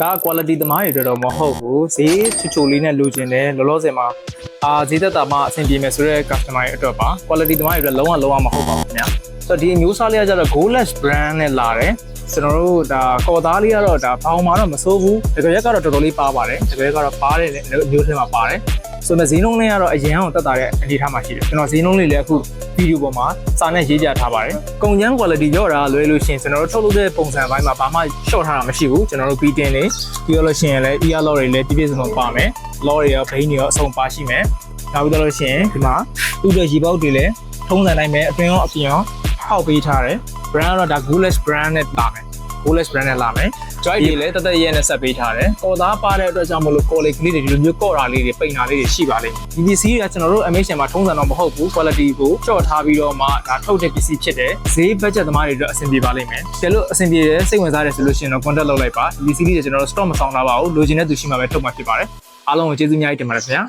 ဒါ quality သမားတွေတော့မဟုတ်ဘူးဈေးချိုလေးနဲ့လိုချင်တယ်လောလောဆယ်မှာဈေးသက်သာမှအဆင်ပြေမယ်ဆိုတဲ့ customer တွေအတွက်ပါ quality သမားတွေအတွက်လုံးဝမဟုတ်ပါဘူးခင်ဗျာဆိုတော့ဒီအမျိုးအစားလေးကကျတော့ Goldlash brand နဲ့လာတယ်ကျွန်တော်တို့ဒါကော်သားလေးကတော့ဒါဘောင်မှာတော့မစိုးဘူးတကယ်ရက်ကတော့တော်တော်လေးပါပါတယ်တကယ်ရက်ကတော့ပါတဲ့မျိုးထဲမှာပါတယ်ဆိုတော့ဈေးနှုန်းလေးကတော့အရင်ကတက်တာတဲ့အနေထားမှာရှိတယ်ကျွန်တော်ဈေးနှုန်းလေးလည်းအခုဗီဒီယိုပေါ်မှာစာနဲ့ရေးပြထားပါတယ်ကုန်ကျန်း quality ရော့တာလွယ်လို့ရှိရင်ကျွန်တော်တို့ထုတ်လုပ်တဲ့ပုံစံပိုင်းမှာဘာမှ short ထားတာမရှိဘူးကျွန်တော်တို့ beating တွေပြီးတော့လို့ရှိရင်လည်း ear lock တွေလည်းပြည့်စုံပါမယ် lock တွေရော brain တွေရောအစုံပါရှိမယ်နောက်ပြီးတော့လို့ရှိရင်ဒီမှာဥပဒေရေပေါက်တွေလည်းထုံးစံတိုင်းပဲအတွင်းရောအပြင်ရောဟောက်ပေးထားတယ် brand ကတော့ဒါ Goldlash brand နဲ့လာမယ် Goldlash brand နဲ့လာမယ် joy တွေလည်းတက်ရဲနဲ့ဆက်ပေးထားတယ်ကော်သားပါတဲ့အတွက်ကြောင့်မလို့ quality လေးတွေဒီလိုမျိုးကော့တာလေးတွေပိန်တာလေးတွေရှိပါလိမ့်မယ်ဒီပစ္စည်းတွေကကျွန်တော်တို့ MHN မှာထုံးစံတော့မဟုတ်ဘူး quality ကိုကြော့ထားပြီးတော့မှဒါထုတ်တဲ့ပစ္စည်းဖြစ်တယ်ဈေး budget သမားတွေအတွက်အဆင်ပြေပါလိမ့်မယ်ကျလို့အဆင်ပြေတယ်စိတ်ဝင်စားတယ်ဆိုလို့ရှိရင်တော့ contact လုပ်လိုက်ပါဒီပစ္စည်းလေးတွေကျွန်တော်တို့ stock မဆောင်ထားပါဘူးလိုချင်တဲ့သူရှိမှပဲထုတ်မှာဖြစ်ပါတယ်အားလုံးကိုကျေးဇူးအများကြီးတင်ပါတယ်ခင်ဗျာ